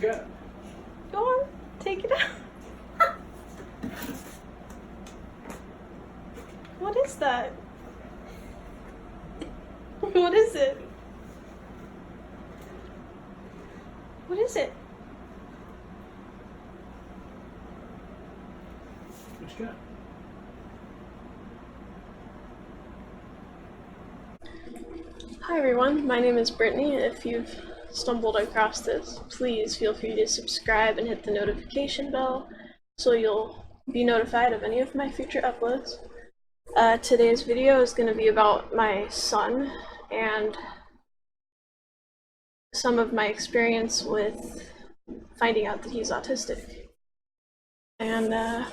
you got? Go on, take it out. What is that? What is it? What is it? What you got? Hi everyone, my name is Brittany. If you've stumbled across this, please feel free to subscribe and hit the notification bell so you'll be notified of any of my future uploads. Today's video is going to be about my son and some of my experience with finding out that he's autistic. And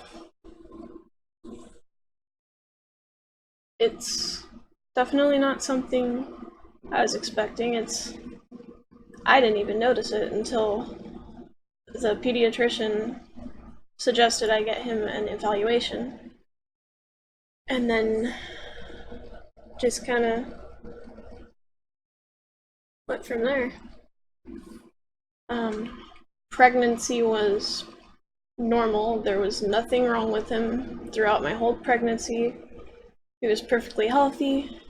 it's definitely not something I was expecting. I didn't even notice it until the pediatrician suggested I get him an evaluation. And then just kind of went from there. Pregnancy was normal. There was nothing wrong with him throughout my whole pregnancy. He was perfectly healthy.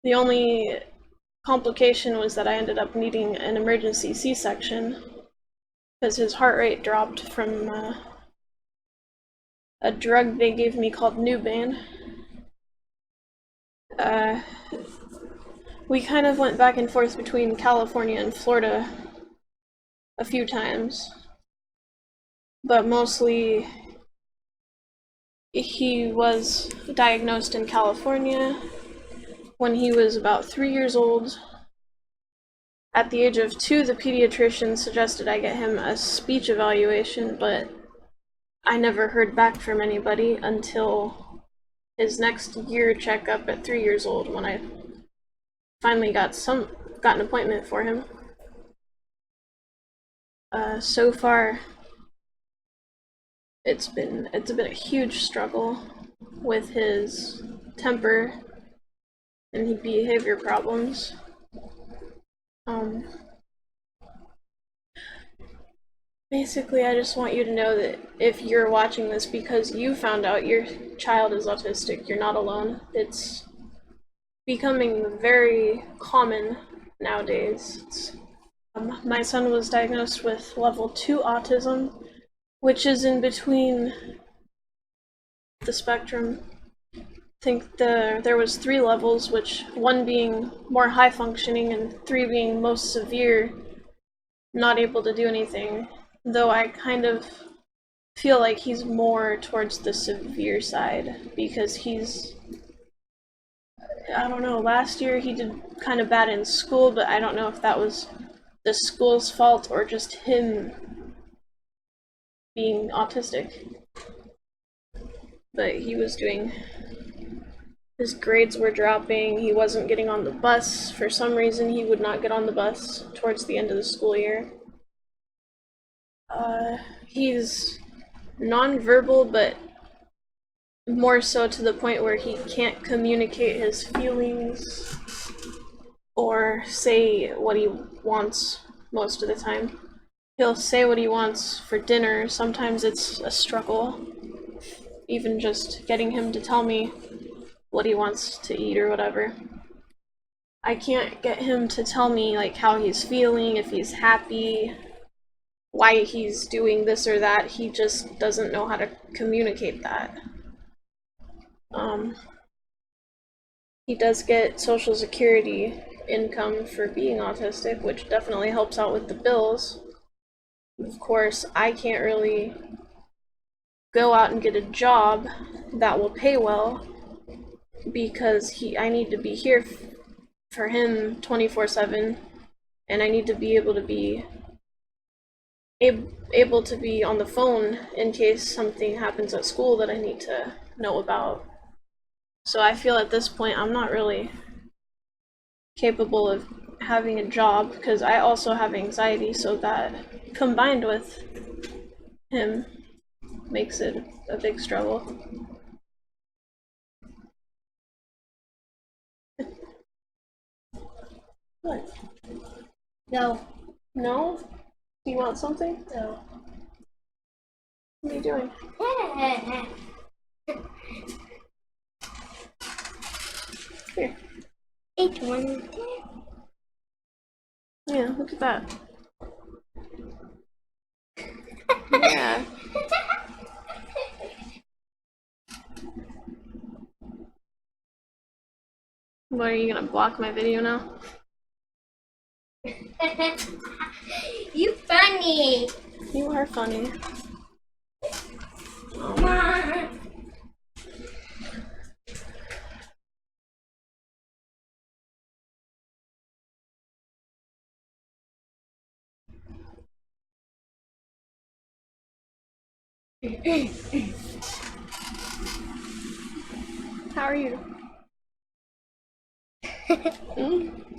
The only complication was that I ended up needing an emergency C-section because his heart rate dropped from a drug they gave me called Nuban. We kind of went back and forth between California and Florida a few times, but mostly he was diagnosed in California when he was about 3 years old. At the age of 2, the pediatrician suggested I get him a speech evaluation, but I never heard back from anybody until his next year checkup at 3 years old, when I finally got an appointment for him. So far, it's been a huge struggle with his temper and his behavior problems. Basically, I just want you to know that if you're watching this because you found out your child is autistic, you're not alone. It's becoming very common nowadays. My son was diagnosed with level 2 autism, which is in between the spectrum. I think there was 3 levels, which 1 being more high functioning and 3 being most severe, not able to do anything. Though I kind of feel like he's more towards the severe side because I don't know, last year he did kind of bad in school, but I don't know if that was the school's fault or just him being autistic. But his grades were dropping, he wasn't getting on the bus. For some reason, he would not get on the bus towards the end of the school year. He's nonverbal, but more so to the point where he can't communicate his feelings or say what he wants most of the time. He'll say what he wants for dinner. Sometimes it's a struggle, even just getting him to tell me what he wants to eat or whatever. I can't get him to tell me like how he's feeling, if he's happy, why he's doing this or that. He just doesn't know how to communicate that. He does get Social Security income for being autistic, which definitely helps out with the bills. Of course, I can't really go out and get a job that will pay well because I need to be here for him 24/7, and I need to be able to be on the phone in case something happens at school that I need to know about. So I feel at this point I'm not really capable of having a job because I also have anxiety, so that combined with him makes it a big struggle. What? No. No? Do you want something? No. What are you doing? Here. Each one. Yeah, look at that. Yeah. What, are you gonna block my video now? You funny. You are funny. Come on. How are you?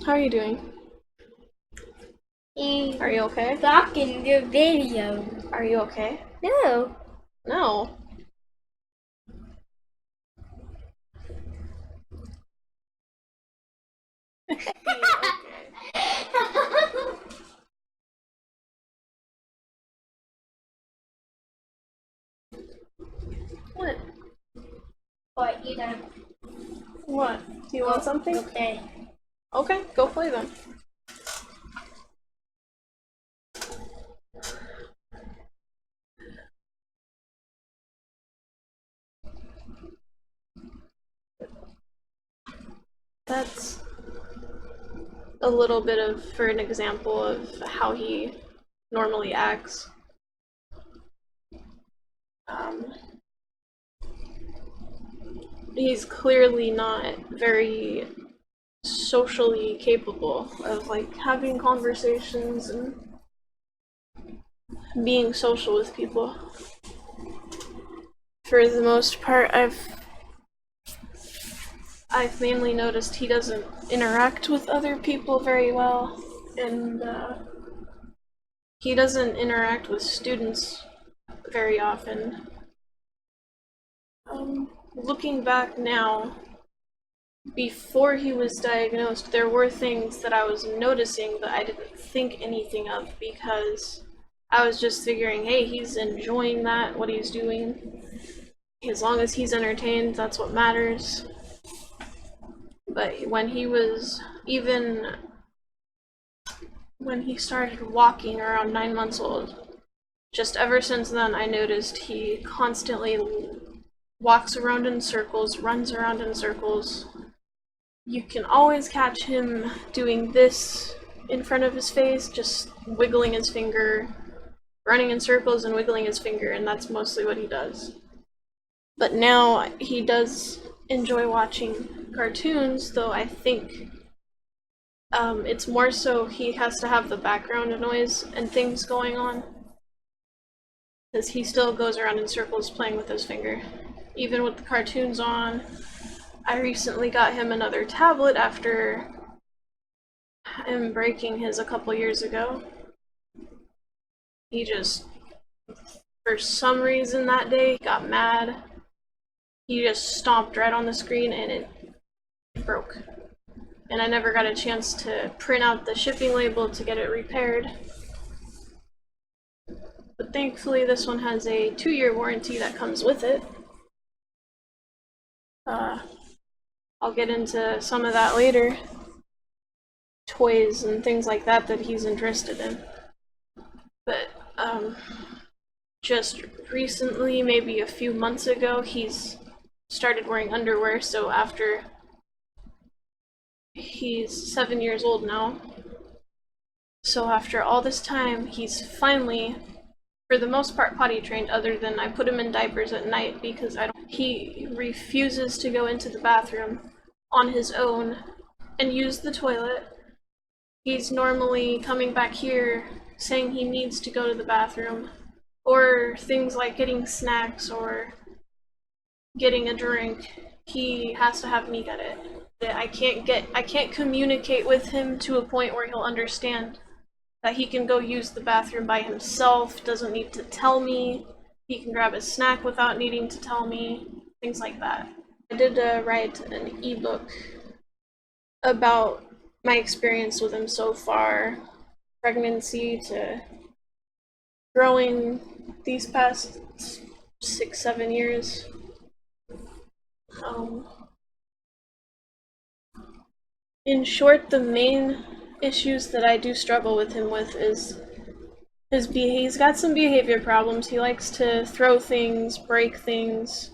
How are you doing? Are you okay? Blocking the video. Are you okay? No. No. What? What you done? What? Do you want something? Okay. Okay, go play then. That's a little bit of, for an example of how he normally acts. He's clearly not very socially capable of like having conversations and being social with people. For the most part, I've mainly noticed he doesn't interact with other people very well, and he doesn't interact with students very often. Looking back now, before he was diagnosed, there were things that I was noticing that I didn't think anything of because I was just figuring, hey, he's enjoying that, what he's doing. As long as he's entertained, that's what matters. But when he was, even when he started walking around 9 months old, just ever since then I noticed he constantly walks around in circles, runs around in circles. You can always catch him doing this in front of his face, just wiggling his finger, running in circles and wiggling his finger, and that's mostly what he does. But now he does enjoy watching cartoons, though I think it's more so he has to have the background noise and things going on, because he still goes around in circles playing with his finger. Even with the cartoons on, I recently got him another tablet after him breaking his a couple years ago. He just, for some reason that day, got mad. He just stomped right on the screen and it broke. And I never got a chance to print out the shipping label to get it repaired. But thankfully this one has a 2-year warranty that comes with it. I'll get into some of that later. Toys and things like that that he's interested in. But just recently, maybe a few months ago, he's started wearing underwear, so after he's 7 years old now. So after all this time, he's finally, for the most part, potty trained, other than I put him in diapers at night because he refuses to go into the bathroom on his own and use the toilet. He's normally coming back here saying he needs to go to the bathroom, or things like getting snacks or getting a drink. He has to have me get it. I can't communicate with him to a point where he'll understand that he can go use the bathroom by himself, doesn't need to tell me, he can grab a snack without needing to tell me, things like that. I did write an ebook about my experience with him so far, pregnancy to growing these past 6, 7 years. Um, in short, the main issues that I do struggle with him with is he's got some behavior problems. He likes to throw things, break things.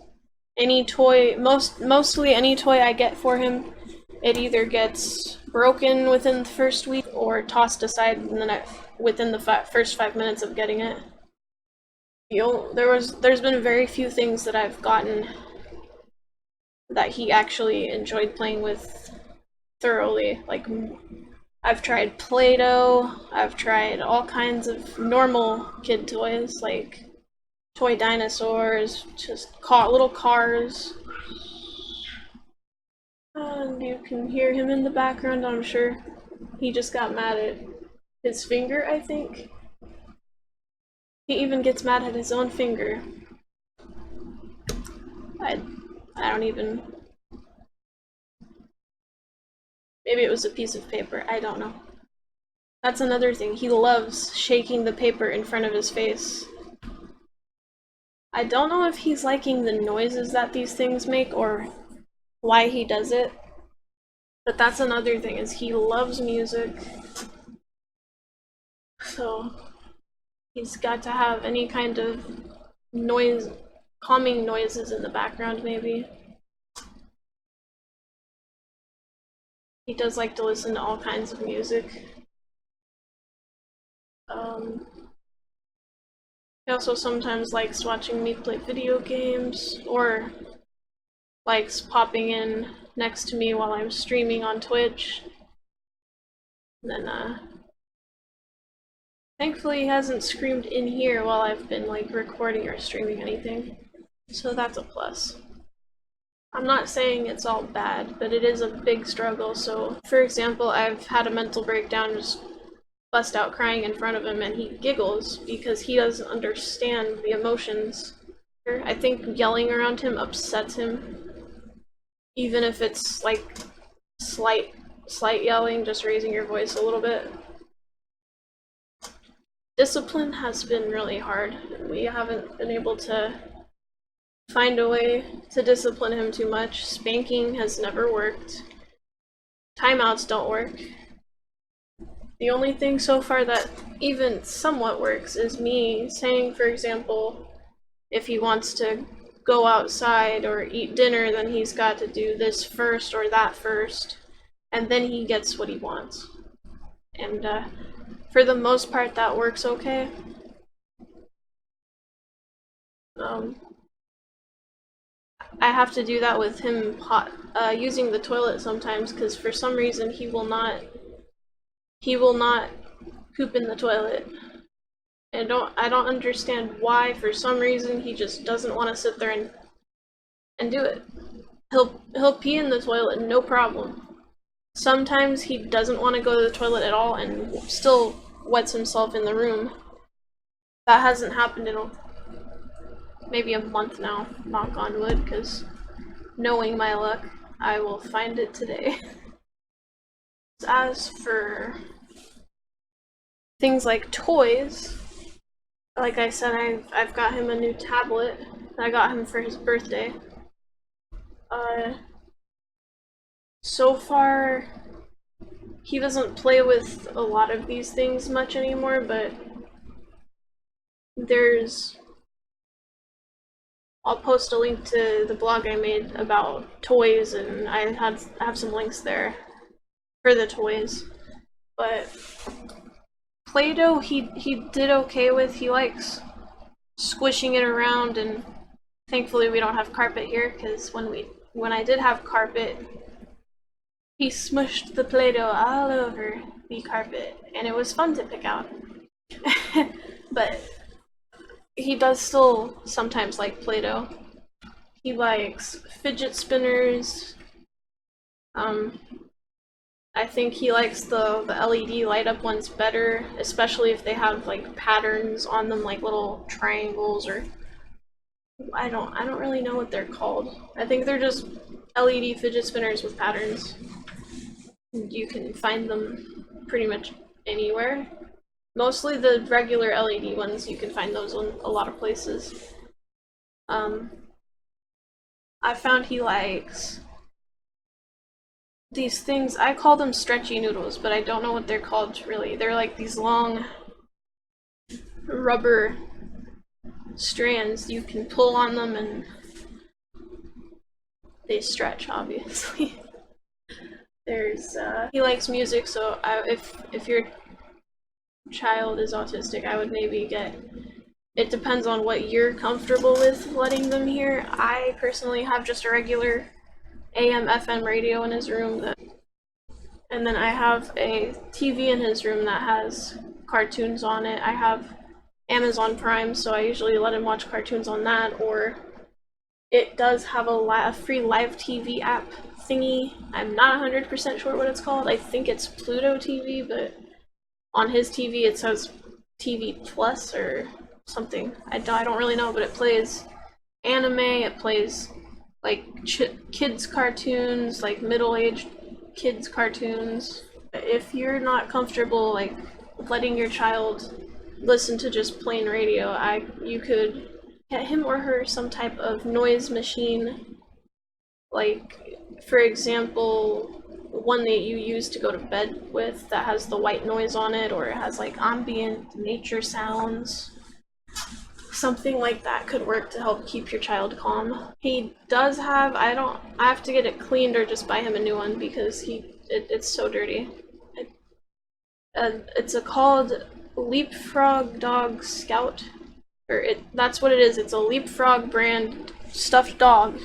Any toy, mostly any toy I get for him, it either gets broken within the first week or tossed aside within the first 5 minutes of getting it. There's been very few things that I've gotten that he actually enjoyed playing with thoroughly. Like, I've tried Play-Doh, I've tried all kinds of normal kid toys, like toy dinosaurs, just little cars. And you can hear him in the background, I'm sure. He just got mad at his finger, I think. He even gets mad at his own finger. I don't even... Maybe it was a piece of paper, I don't know. That's another thing, he loves shaking the paper in front of his face. I don't know if he's liking the noises that these things make or why he does it, but that's another thing, is he loves music. So he's got to have any kind of noise, calming noises in the background maybe. He does like to listen to all kinds of music. He also sometimes likes watching me play video games, or likes popping in next to me while I'm streaming on Twitch. And then, thankfully he hasn't screamed in here while I've been like recording or streaming anything, so that's a plus. I'm not saying it's all bad, but it is a big struggle. So, for example, I've had a mental breakdown, just bust out crying in front of him, and he giggles because he doesn't understand the emotions. I think yelling around him upsets him, even if it's like slight yelling, just raising your voice a little bit. Discipline has been really hard. We haven't been able to find a way to discipline him too much. Spanking has never worked. Timeouts don't work. The only thing so far that even somewhat works is me saying, for example, if he wants to go outside or eat dinner, then he's got to do this first or that first, and then he gets what he wants. And for the most part, that works okay. I have to do that with him using the toilet sometimes, because for some reason he will not poop in the toilet. I don't understand why. For some reason he just doesn't want to sit there and do it. He'll pee in the toilet, no problem. Sometimes he doesn't want to go to the toilet at all and still wets himself in the room. That hasn't happened in maybe a month now, knock on wood, because knowing my luck, I will find it today. As for things like toys, like I said, I've got him a new tablet that I got him for his birthday. So far, he doesn't play with a lot of these things much anymore, but I'll post a link to the blog I made about toys, and I have some links there for the toys. But Play-Doh he did okay with. He likes squishing it around, and thankfully we don't have carpet here, because when I did have carpet, he smushed the Play-Doh all over the carpet, and it was fun to pick out. But he does still sometimes like Play-Doh. He likes fidget spinners. I think he likes the LED light up ones better, especially if they have like patterns on them, like little triangles, or I don't really know what they're called. I think they're just LED fidget spinners with patterns. You can find them pretty much anywhere. Mostly the regular LED ones, you can find those in a lot of places. Um, I found he likes these things. I call them stretchy noodles, but I don't know what they're called really. They're like these long rubber strands. You can pull on them and they stretch, obviously. There's he likes music, so if your child is autistic, I would maybe get. It depends on what you're comfortable with letting them hear. I personally have just a regular AM FM radio in his room that, and then I have a TV in his room that has cartoons on it. I have Amazon Prime, so I usually let him watch cartoons on that, or it does have a free live TV app thingy. I'm not 100% sure what it's called. I think it's Pluto TV, but on his TV it says TV Plus or something. I don't really know, but it plays anime, it plays like kids cartoons, like middle-aged kids cartoons. If you're not comfortable like letting your child listen to just plain radio, you could get him or her some type of noise machine, like for example one that you use to go to bed with that has the white noise on it, or it has like ambient nature sounds. Something like that could work to help keep your child calm. He does have, I have to get it cleaned or just buy him a new one because it's so dirty. It's called Leapfrog Dog Scout, that's what it is. It's a Leapfrog brand stuffed dog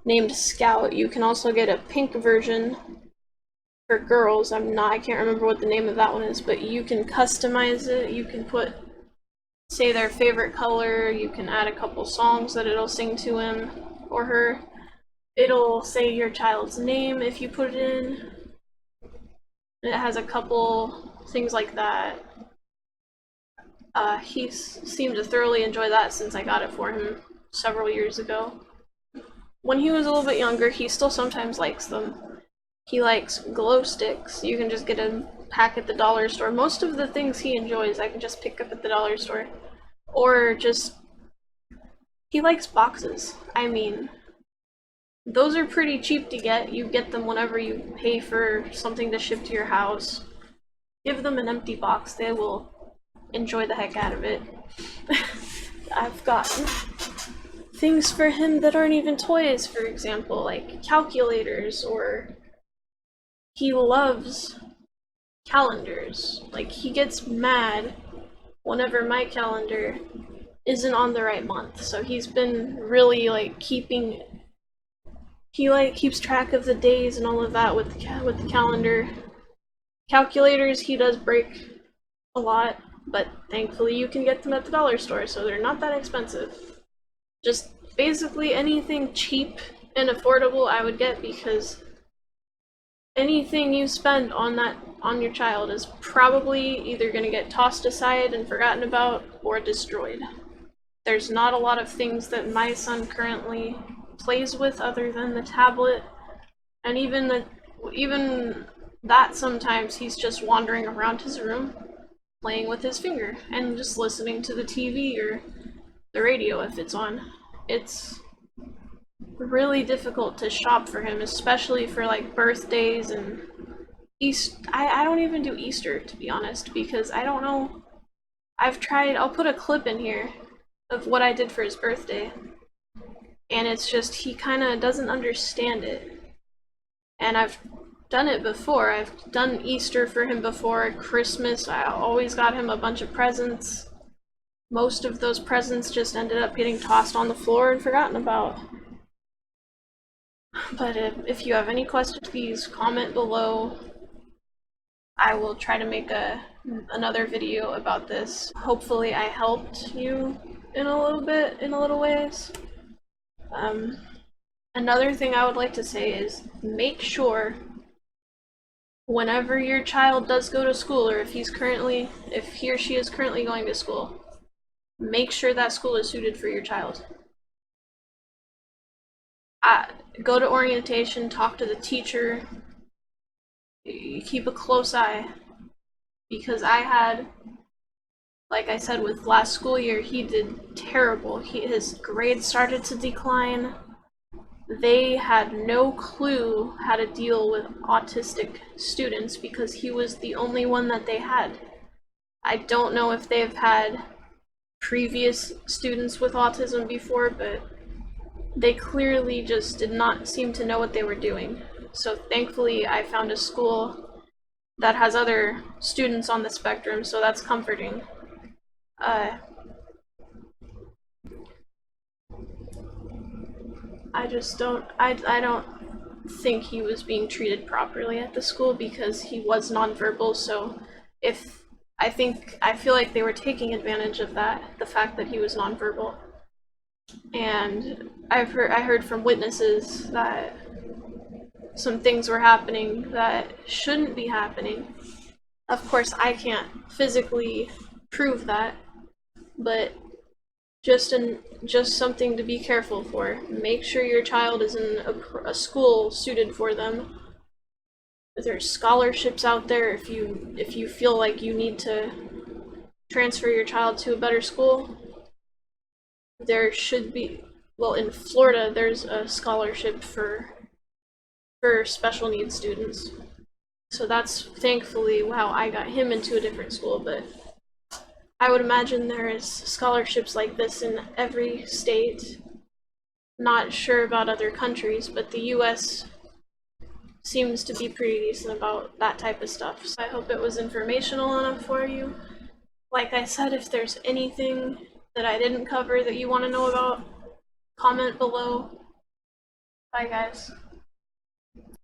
named Scout. You can also get a pink version for girls. I can't remember what the name of that one is, but you can customize it. You can put, say, their favorite color. You can add a couple songs that it'll sing to him or her. It'll say your child's name if you put it in. It has a couple things like that. He seemed to thoroughly enjoy that since I got it for him several years ago. When he was a little bit younger, he still sometimes likes them. He likes glow sticks. You can just get a pack at the dollar store. Most of the things he enjoys I can just pick up at the dollar store. Or just, he likes boxes. I mean, those are pretty cheap to get. You get them whenever you pay for something to ship to your house. Give them an empty box. They will enjoy the heck out of it. I've gotten things for him that aren't even toys, for example, like calculators, or he loves calendars. Like, he gets mad whenever my calendar isn't on the right month. So he's been really like keeping, he like keeps track of the days and all of that with the calendar. Calculators he does break a lot, but thankfully you can get them at the dollar store, so they're not that expensive. Just basically anything cheap and affordable I would get, because anything you spend on your child is probably either going to get tossed aside and forgotten about or destroyed. There's not a lot of things that my son currently plays with other than the tablet, and even that sometimes he's just wandering around his room playing with his finger and just listening to the TV or the radio if it's on. It's really difficult to shop for him, especially for like birthdays and Easter. I don't even do Easter, to be honest, because I don't know. I'll put a clip in here of what I did for his birthday, and it's just he kind of doesn't understand it. And I've done it before. I've done Easter for him before, Christmas. I always got him a bunch of presents. Most of those presents just ended up getting tossed on the floor and forgotten about. But if you have any questions, please comment below. I will try to make another video about this. Hopefully I helped you in a little ways. Another thing I would like to say is make sure whenever your child does go to school, or if he or she is currently going to school, make sure that school is suited for your child. Go to orientation, talk to the teacher, keep a close eye. because I had, like I said, with last school year, he did terrible. His grades started to decline. They had no clue how to deal with autistic students because he was the only one that they had. I don't know if they've had previous students with autism before, but they clearly just did not seem to know what they were doing. So thankfully, I found a school that has other students on the spectrum, so that's comforting. Uh, I just I don't think he was being treated properly at the school because he was nonverbal. So if I feel like they were taking advantage of that, the fact that he was nonverbal. And I heard from witnesses that some things were happening that shouldn't be happening. Of course, I can't physically prove that, but just something to be careful for. Make sure your child is in a school suited for them. There's scholarships out there if you feel like you need to transfer your child to a better school. There should be, well, in Florida there's a scholarship for special needs students. So that's thankfully how I got him into a different school, but I would imagine there is scholarships like this in every state. Not sure about other countries, but the US seems to be pretty decent about that type of stuff. So I hope it was informational enough for you. Like I said, if there's anything that I didn't cover that you want to know about, comment below. Bye, guys.